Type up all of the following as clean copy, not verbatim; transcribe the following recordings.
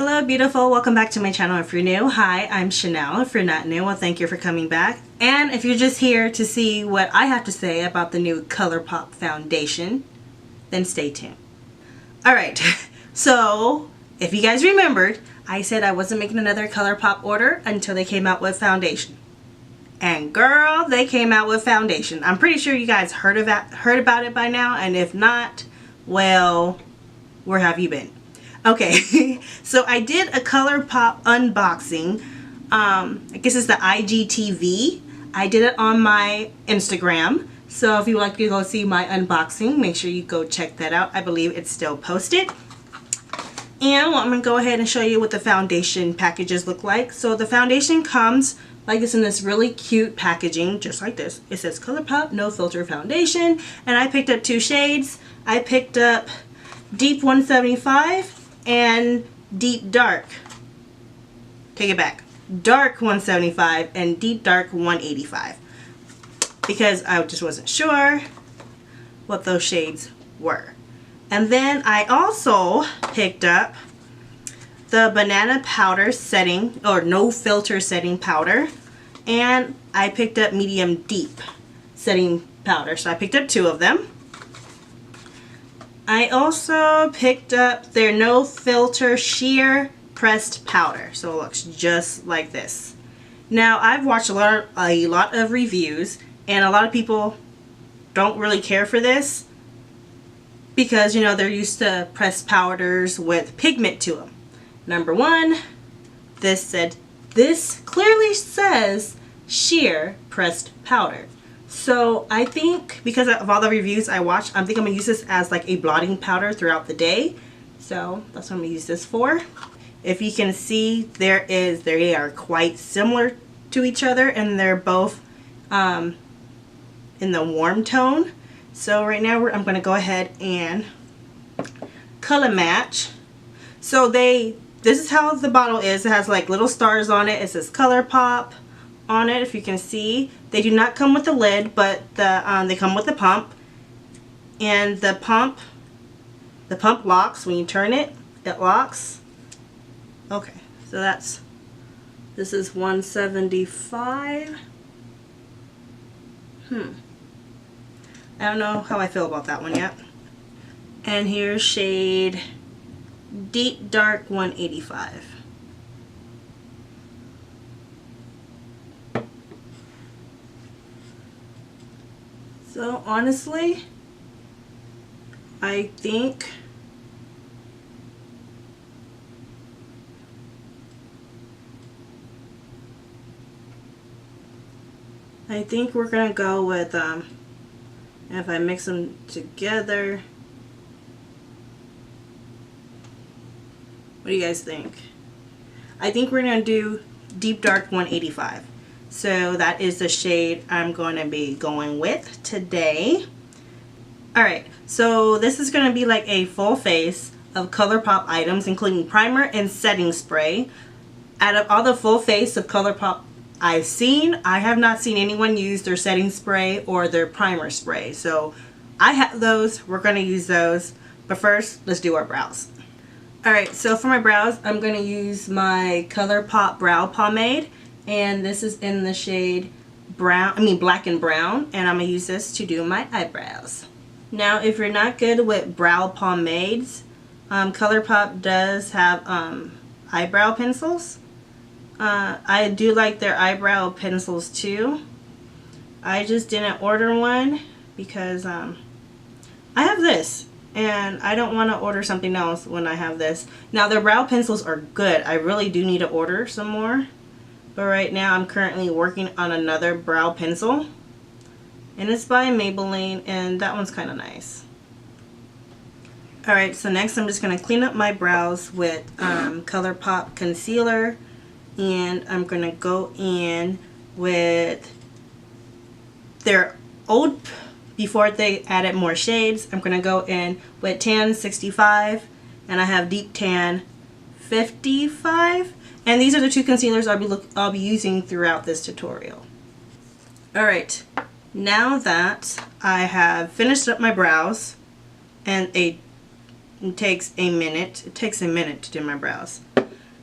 Hello beautiful, welcome back to my channel if you're new. Hi, I'm Chanel. If you're not new, well thank you for coming back. And if you're just here to see what I have to say about the new Colourpop foundation, then stay tuned. Alright, so if you guys remembered, I said I wasn't making another Colourpop order until they came out with foundation. And girl, they came out with foundation. I'm pretty sure you guys heard about it by now, and if not, well, where have you been? Okay, so I did a Colourpop unboxing. I guess it's the IGTV. I did it on my Instagram. So if you would like to go see my unboxing, make sure you go check that out. I believe it's still posted. And well, I'm going to go ahead and show you what the foundation packages look like. So the foundation comes like this in this really cute packaging, just like this. It says Colourpop No Filter Foundation. And I picked up two shades. I picked up Deep 175 and Deep Dark. Take it back. Dark 175 and Deep Dark 185. Because I just wasn't sure what those shades were. And then I also picked up the Banana Powder Setting, or No Filter Setting Powder. And I picked up Medium Deep Setting Powder. So I picked up two of them. I also picked up their No Filter Sheer Pressed Powder. So it looks just like this. Now I've watched a lot of reviews, and a lot of people don't really care for this because, you know, they're used to pressed powders with pigment to them. Number one, this clearly says sheer pressed powder. So I think because of all the reviews I watched, I think I'm going to use this as like a blotting powder throughout the day. So that's what I'm going to use this for. If you can see, they are quite similar to each other, and they're both in the warm tone. So right now I'm going to go ahead and color match. So this is how the bottle is. It has like little stars on it. It says Colourpop on it, if you can see. They do not come with the lid, but they come with the pump. And the pump locks. When you turn it, it locks. Okay, so this is 175. I don't know how I feel about that one yet. And here's shade Deep Dark 185. So honestly, I think we're gonna go with if I mix them together. What do you guys think? I think we're gonna do Deep Dark 185. So that is the shade I'm going to be going with today. Alright, so this is going to be like a full face of Colourpop items, including primer and setting spray. Out of all the full face of Colourpop I've seen, I have not seen anyone use their setting spray or their primer spray. So I have those. We're going to use those. But first, let's do our brows. Alright, so for my brows, I'm going to use my Colourpop Brow Pomade. And this is in the shade black and brown, and I'm going to use this to do my eyebrows. Now if you're not good with brow pomades, Colourpop does have eyebrow pencils. I do like their eyebrow pencils too. I just didn't order one because I have this, and I don't want to order something else when I have this. Now their brow pencils are good. I really do need to order some more. But right now I'm currently working on another brow pencil. And it's by Maybelline, and that one's kind of nice. Alright, so next I'm just going to clean up my brows with Colourpop Concealer. And I'm going to go in with their old, before they added more shades, I'm going to go in with Tan 65. And I have Deep Tan 55. And these are the two concealers I'll be using throughout this tutorial. Alright, now that I have finished up my brows, and it takes a minute to do my brows.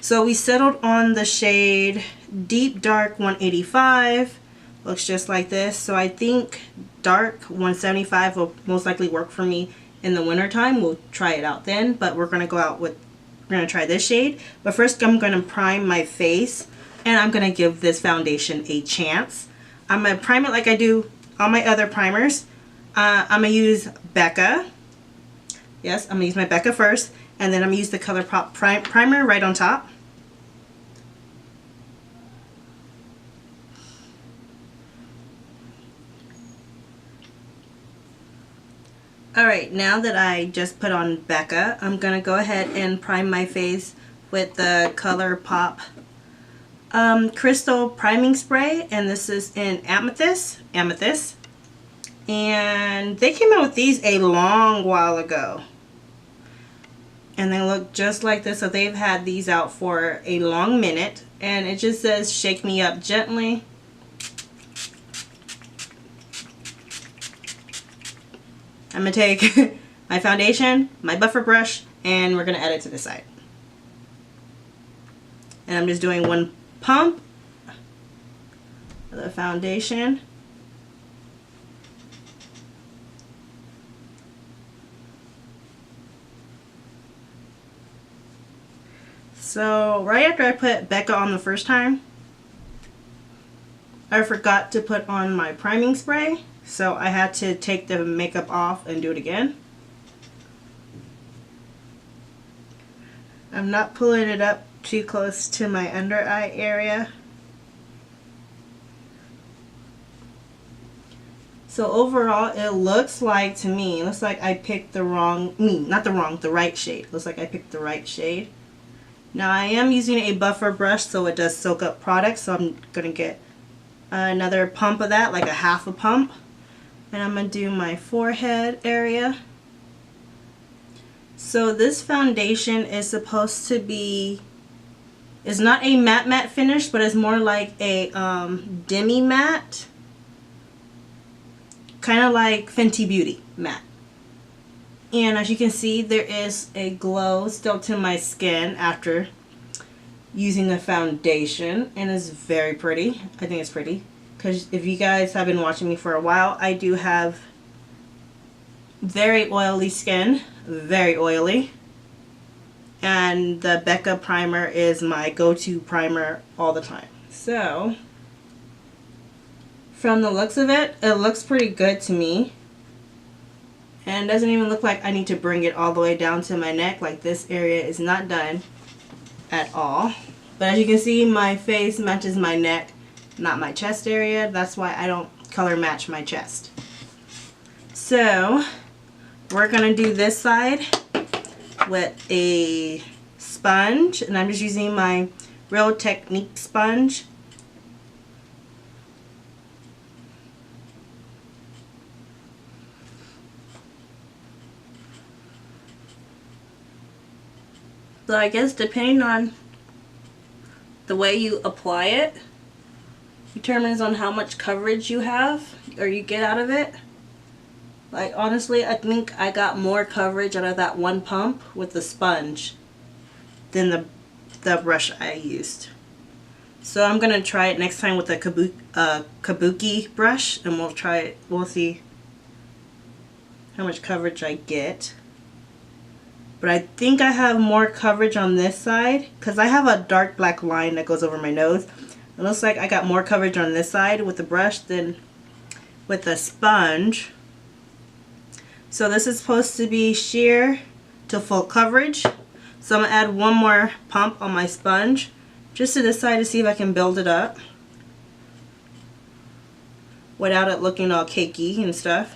So we settled on the shade Deep Dark 185. Looks just like this. So I think Dark 175 will most likely work for me in the winter time. We'll try it out then, but we're going to try this shade. But first I'm going to prime my face, and I'm going to give this foundation a chance. I'm going to prime it like I do all my other primers. I'm going to use Becca. Yes, I'm going to use my Becca first, and then I'm going to use the Colourpop primer right on top. Alright, now that I just put on Becca, I'm going to go ahead and prime my face with the Colourpop Crystal Priming Spray, and this is in Amethyst. And they came out with these a long while ago. And they look just like this, so they've had these out for a long minute. And it just says, shake me up gently. I'm going to take my foundation, my buffer brush, and we're going to add it to the side. And I'm just doing one pump of the foundation. So right after I put Becca on the first time, I forgot to put on my priming spray. So I had to take the makeup off and do it again. I'm not pulling it up too close to my under eye area. So overall it looks like, to me, it looks like I picked the right shade. Looks like I picked the right shade. Now I am using a buffer brush, so it does soak up product, so I'm going to get another pump of that, like a half a pump. And I'm going to do my forehead area. So this foundation is supposed to be, it's not a matte finish, but it's more like a demi matte. Kind of like Fenty Beauty matte. And as you can see, there is a glow still to my skin after using the foundation. And it's very pretty. I think it's pretty. Because if you guys have been watching me for a while, I do have very oily skin, very oily. And the Becca primer is my go-to primer all the time. So, from the looks of it, it looks pretty good to me. And it doesn't even look like I need to bring it all the way down to my neck. Like, this area is not done at all. But as you can see, my face matches my neck, not my chest area. That's why I don't color match my chest. So we're gonna do this side with a sponge, and I'm just using my Real Technique sponge. So I guess depending on the way you apply it determines on how much coverage you have or you get out of it. Like, honestly, I think I got more coverage out of that one pump with the sponge than the brush I used. So I'm gonna try it next time with a kabuki brush, and we'll see how much coverage I get. But I think I have more coverage on this side because I have a dark black line that goes over my nose. It looks like I got more coverage on this side with the brush than with the sponge. So this is supposed to be sheer to full coverage. So I'm going to add one more pump on my sponge just to this side to see if I can build it up without it looking all cakey and stuff.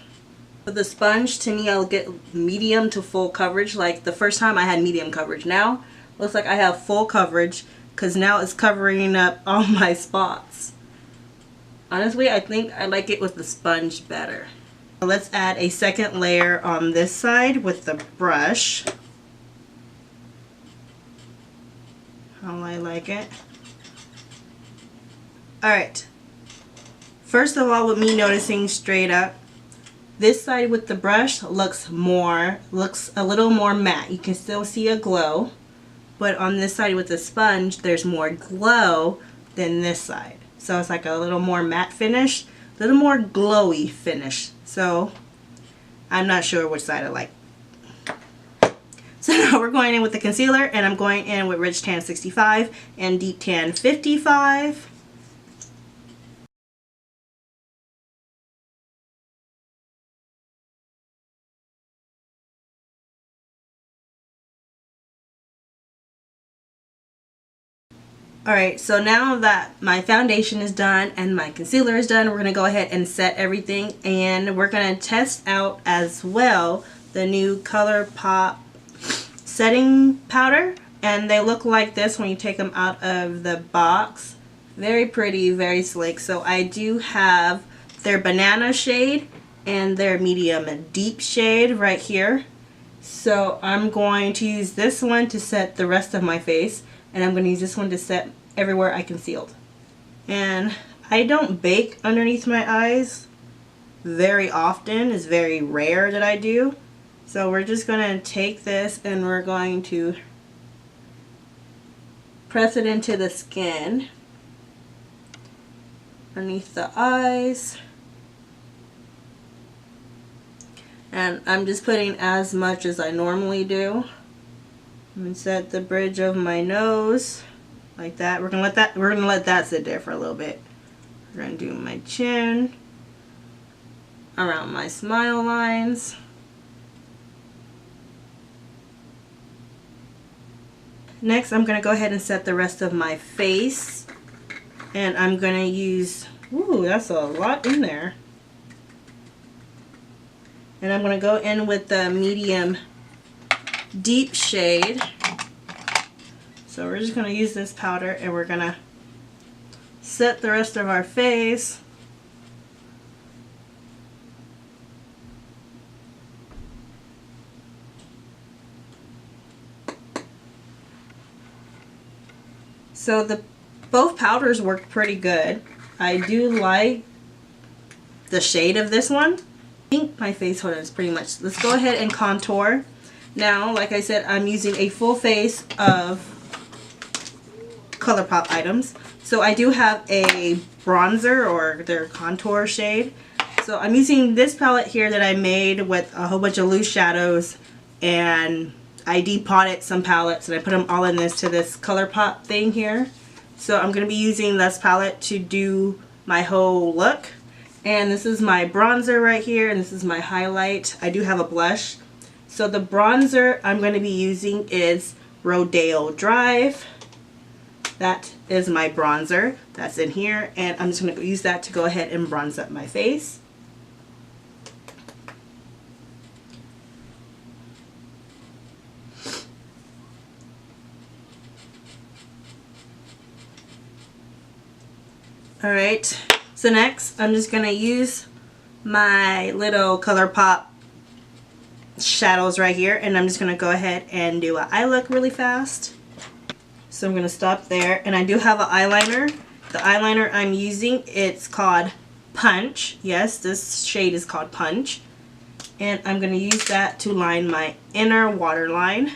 With the sponge, to me, I'll get medium to full coverage. Like the first time I had medium coverage. Now looks like I have full coverage because now it's covering up all my spots. Honestly, I think I like it with the sponge better. Let's add a second layer on this side with the brush. How I like it. Alright. First of all, with me noticing straight up, this side with the brush looks a little more matte. You can still see a glow, but on this side with the sponge, there's more glow than this side. So it's like a little more matte finish, a little more glowy finish. So I'm not sure which side I like. So now we're going in with the concealer, and I'm going in with Rich Tan 65 and Deep Tan 55. Alright, so now that my foundation is done and my concealer is done, we're going to go ahead and set everything, and we're going to test out as well the new Colourpop setting powder, and they look like this when you take them out of the box. Very pretty, very sleek. So I do have their banana shade and their medium deep shade right here. So I'm going to use this one to set the rest of my face, and I'm going to use this one to set everywhere I concealed. And I don't bake underneath my eyes very often. It's very rare that I do. So we're just going to take this and we're going to press it into the skin underneath the eyes. And I'm just putting as much as I normally do. And set the bridge of my nose like that. We're gonna let that sit there for a little bit. We're gonna do my chin, around my smile lines. Next, I'm gonna go ahead and set the rest of my face, and I'm gonna use, ooh, that's a lot in there. And I'm gonna go in with the medium deep shade. So we're just going to use this powder, and we're going to set the rest of our face. So both powders worked pretty good. I do like the shade of this one. I think my face holder is pretty much. Let's go ahead and contour. Now, like I said, I'm using a full face of Colourpop items. So I do have a bronzer, or their contour shade. So I'm using this palette here that I made with a whole bunch of loose shadows, and I depotted some palettes and I put them all in this Colourpop thing here. So I'm going to be using this palette to do my whole look. And this is my bronzer right here, and this is my highlight. I do have a blush. So the bronzer I'm going to be using is Rodeo Drive. That is my bronzer. That's in here, and I'm just going to use that to go ahead and bronze up my face. Alright, so next I'm just going to use my little Colourpop shadows right here, and I'm just going to go ahead and do an eye look really fast. So I'm going to stop there, and I do have an eyeliner. The eyeliner I'm using, it's called Punch. Yes, this shade is called Punch. And I'm going to use that to line my inner waterline.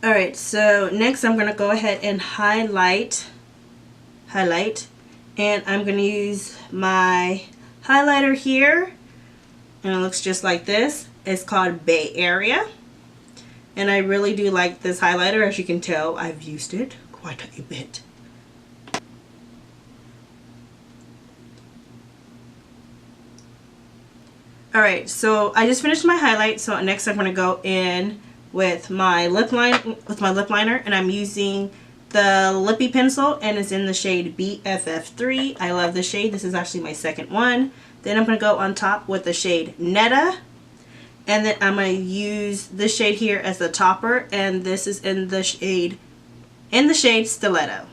Alright, so next I'm going to go ahead and highlight. And I'm going to use my highlighter here, and it looks just like this. It's called Bay Area, and I really do like this highlighter. As you can tell, I've used it quite a bit. Alright, so I just finished my highlight, so next I'm going to go in with my lip liner, and I'm using the lippy pencil, and it's in the shade BFF3. I love this shade. This is actually my second one. Then I'm going to go on top with the shade Netta, and then I'm going to use this shade here as the topper, and this is in the shade Stiletto.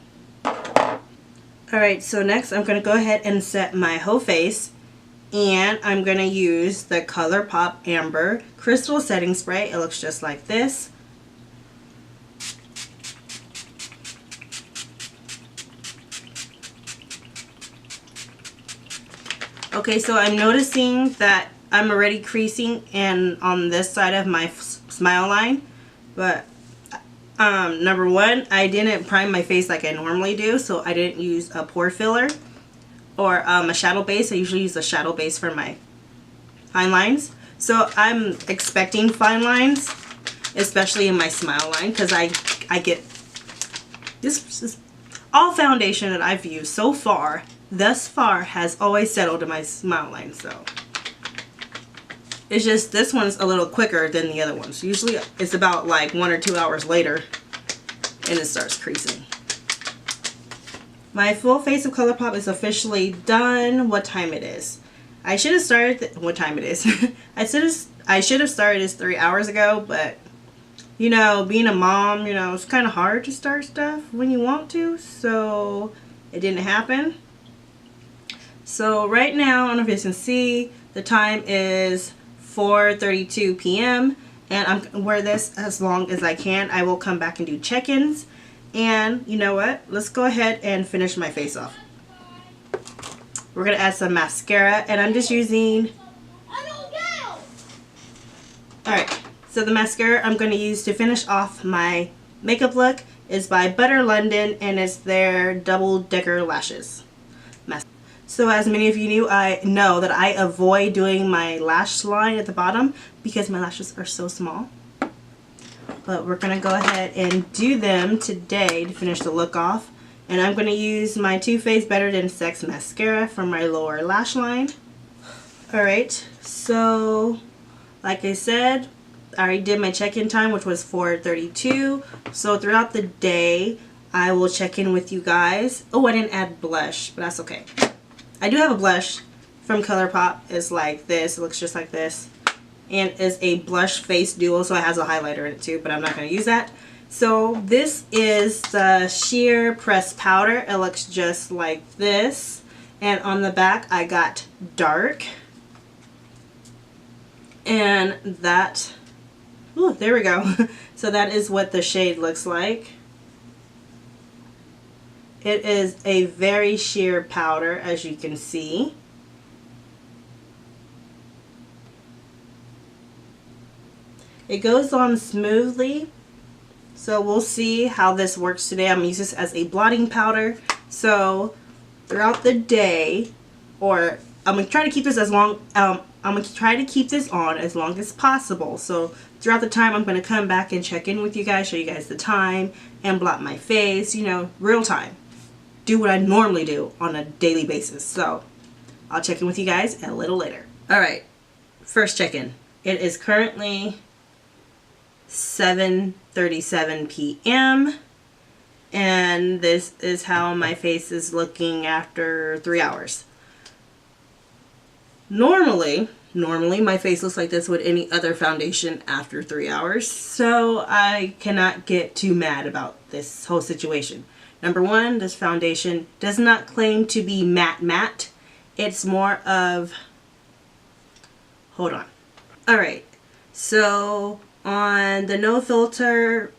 Alright, so next I'm going to go ahead and set my whole face, and I'm going to use the Colourpop Amber Crystal Setting Spray. It looks just like this. Okay, so I'm noticing that I'm already creasing and on this side of my smile line, but number one, I didn't prime my face like I normally do, so I didn't use a pore filler or a shadow base. I usually use a shadow base for my fine lines. So I'm expecting fine lines, especially in my smile line, because I get this all foundation that I've used so far, thus far, has always settled in my smile line. So it's just this one's a little quicker than the other ones. Usually it's about like 1 or 2 hours later and it starts creasing. My full face of Colourpop is officially done. What time it is? I should have started what time it is. I should have started this 3 hours ago, but you know, being a mom, you know, it's kind of hard to start stuff when you want to, so it didn't happen. So right now, I don't know if you can see, the time is 4:32 p.m. and I'm gonna wear this as long as I can. I will come back and do check-ins, and you know what? Let's go ahead and finish my face off. We're gonna add some mascara, and I'm just using. Alright, so the mascara I'm gonna use to finish off my makeup look is by Butter London, and it's their Double Decker Lashes. So as many of you know that I avoid doing my lash line at the bottom because my lashes are so small. But we're going to go ahead and do them today to finish the look off. And I'm going to use my Too Faced Better Than Sex mascara for my lower lash line. Alright, so like I said, I already did my check-in time, which was 4:32. So throughout the day, I will check in with you guys. Oh, I didn't add blush, but that's okay. I do have a blush from Colourpop. It's like this. It looks just like this. And it's a blush face duo, so it has a highlighter in it too, but I'm not going to use that. So this is the sheer pressed powder. It looks just like this. And on the back, I got dark. And that, ooh, there we go. So that is what the shade looks like. It is a very sheer powder, as you can see. It goes on smoothly, so we'll see how this works today. I'm going to use this as a blotting powder. So throughout the day, or I'm going to try to keep this as long, I'm going to try to keep this on as long as possible. So throughout the time, I'm going to come back and check in with you guys, show you guys the time, and blot my face, you know, real time. Do what I normally do on a daily basis. So I'll check in with you guys a little later. Alright, first check-in. It is currently 7:37 p.m. and this is how my face is looking after 3 hours. Normally my face looks like this with any other foundation after 3 hours, so I cannot get too mad about this whole situation. Number one, this foundation does not claim to be matte. It's more of, hold on. Alright, so on the No Filter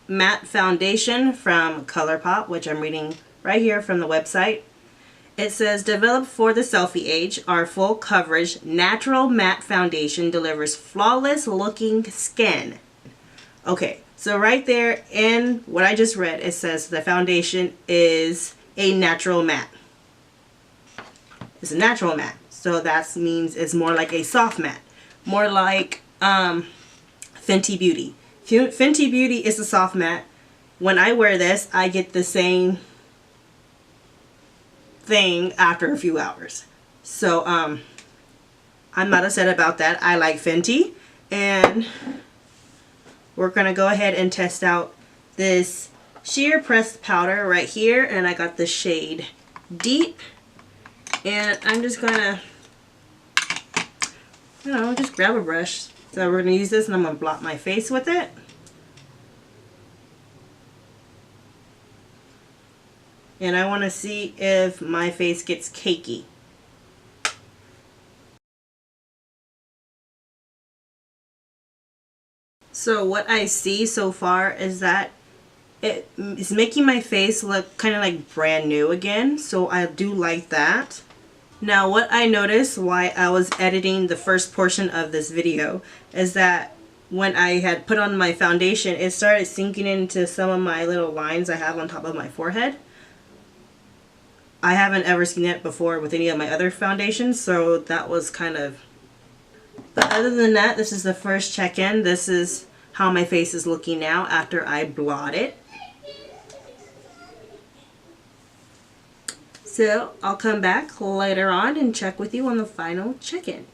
Matte Foundation from Colourpop, which I'm reading right here from the website, it says, developed for the selfie age, our full coverage natural matte foundation delivers flawless looking skin. Okay. So right there in what I just read, it says the foundation is a natural matte. It's a natural matte. So that means it's more like a soft matte. More like Fenty Beauty. Fenty Beauty is a soft matte. When I wear this, I get the same thing after a few hours. So I'm not upset about that. I like Fenty, and we're going to go ahead and test out this sheer pressed powder right here, and I got the shade Deep, and I'm just going to, you know, just grab a brush. So we're going to use this, and I'm going to blot my face with it. And I want to see if my face gets cakey. So what I see so far is that it is making my face look kind of like brand new again. So I do like that. Now what I noticed while I was editing the first portion of this video is that when I had put on my foundation, it started sinking into some of my little lines I have on top of my forehead. I haven't ever seen it before with any of my other foundations, so that was kind of... But other than that, this is the first check-in. This is how my face is looking now after I blot it. So I'll come back later on and check with you on the final check-in.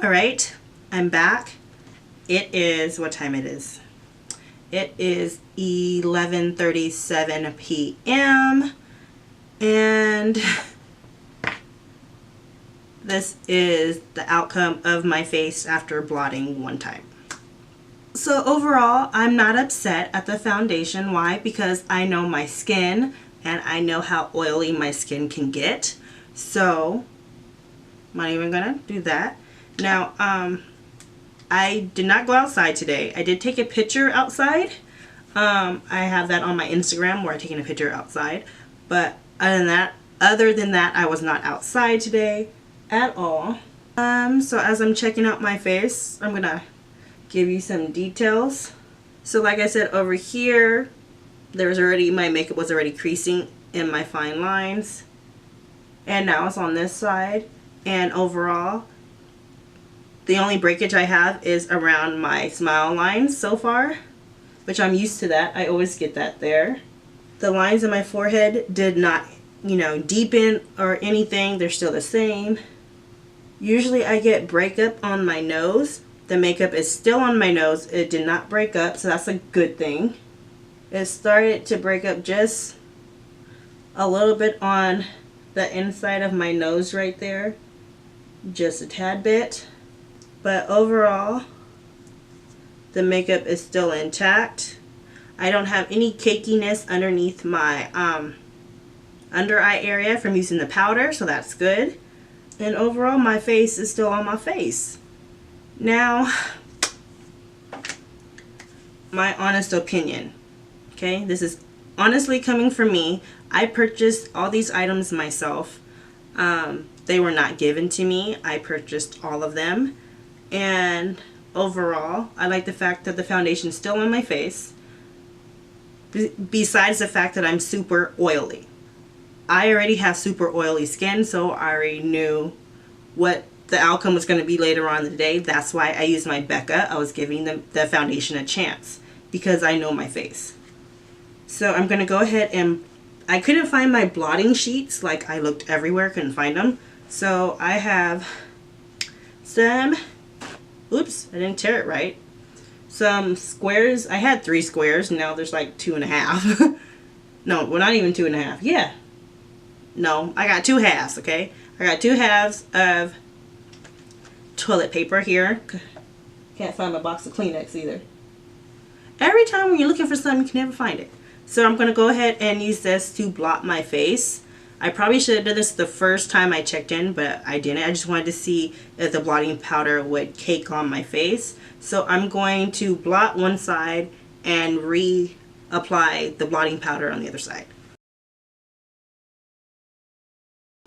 Alright, I'm back. It is, what time it is? It is 11:37 p.m. and this is the outcome of my face after blotting one time. So overall, I'm not upset at the foundation. Why? Because I know my skin and I know how oily my skin can get. So I'm not even gonna do that. Now, I did not go outside today. I did take a picture outside. I have that on my Instagram where I'm taking a picture outside. But other than that, I was not outside today at all. So as I'm checking out my face, I'm gonna give you some details. So like I said, over here, my makeup was already creasing in my fine lines. And now it's on this side. And overall, the only breakage I have is around my smile lines so far, which I'm used to that. I always get that there. The lines in my forehead did not, deepen or anything. They're still the same. Usually I get breakup on my nose. The makeup is still on my nose. It did not break up, so that's a good thing. It started to break up just a little bit on the inside of my nose right there. Just a tad bit. But overall, the makeup is still intact. I don't have any cakiness underneath my under eye area from using the powder, so that's good. And overall, my face is still on my face. Now, my honest opinion. Okay, this is honestly coming from me. I purchased all these items myself. They were not given to me. I purchased all of them. And overall, I like the fact that the foundation is still on my face. Besides the fact that I'm super oily. I already have super oily skin, so I already knew what the outcome was going to be later on in the day. That's why I used my Becca. I was giving the foundation a chance because I know my face. So I'm going to go ahead and... I couldn't find my blotting sheets. Like, I looked everywhere, couldn't find them. So I have some... Oops, I didn't tear it right. Some squares. I had 3 squares. Now there's like 2.5. No, well, not even 2.5. Yeah. No, I got 2 halves, okay? I got 2 halves of toilet paper here. Can't find my box of Kleenex either. Every time when you're looking for something, you can never find it. So I'm going to go ahead and use this to blot my face. I probably should have done this the first time I checked in, but I didn't. I just wanted to see if the blotting powder would cake on my face. So I'm going to blot one side and reapply the blotting powder on the other side.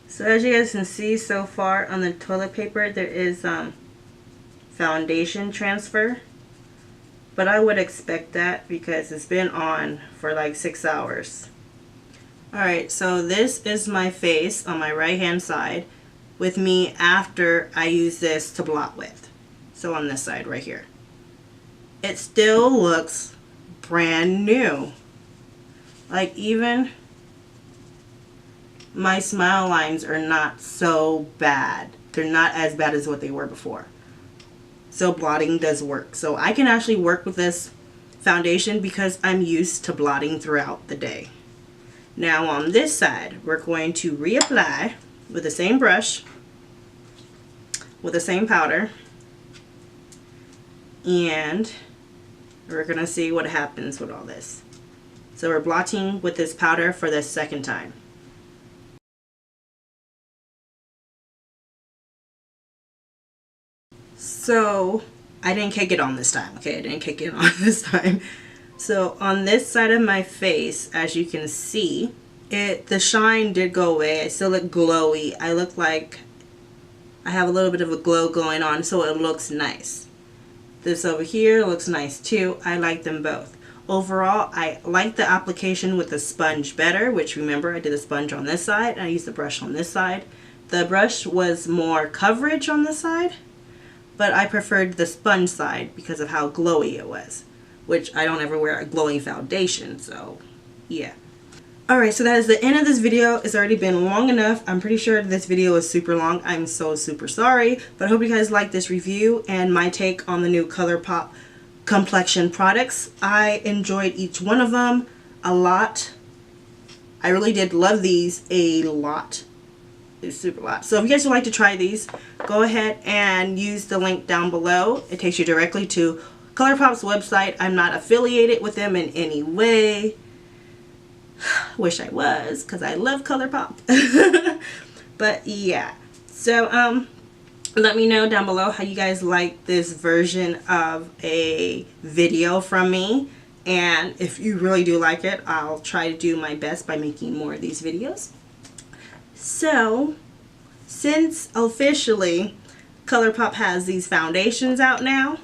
So as you guys can see so far on the toilet paper, there is foundation transfer. But I would expect that because it's been on for like 6 hours. Alright, so this is my face on my right hand side with me after I use this to blot with. So on this side right here. It still looks brand new. Like, even my smile lines are not so bad. They're not as bad as what they were before. So blotting does work. So I can actually work with this foundation because I'm used to blotting throughout the day. Now on this side, we're going to reapply with the same brush, with the same powder, and we're going to see what happens with all this. So we're blotting with this powder for the second time. So I didn't cake it on this time, okay? I didn't cake it on this time. So on this side of my face, as you can see, the shine did go away. I still look glowy. I look like I have a little bit of a glow going on, so it looks nice. This over here looks nice too. I like them both. Overall, I like the application with the sponge better, which remember I did the sponge on this side and I used the brush on this side. The brush was more coverage on this side, but I preferred the sponge side because of how glowy it was, which I don't ever wear a glowing foundation, so yeah. Alright, so that is the end of this video. It's already been long enough. I'm pretty sure this video is super long. I'm so super sorry, but I hope you guys like this review and my take on the new Colourpop complexion products. I enjoyed each one of them a lot. I really did love these a lot. It's super lot. So if you guys would like to try these, go ahead and use the link down below. It takes you directly to Colourpop's website. I'm not affiliated with them in any way. Wish I was, because I love Colourpop. But yeah, so let me know down below how you guys like this version of a video from me, and if you really do like it, I'll try to do my best by making more of these videos. So since officially Colourpop has these foundations out now,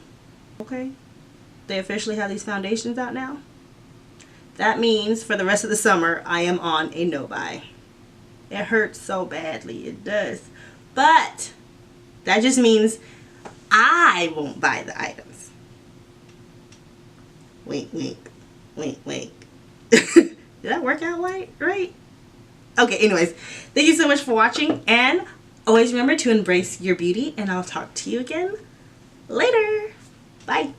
okay, they officially have these foundations out now, that means for the rest of the summer I am on a no-buy. It hurts so badly, it does. But that just means I won't buy the items. Wink, wink, wink, wink. Did that work out right? Okay, anyways, thank you so much for watching, and always remember to embrace your beauty, and I'll talk to you again later. Bye.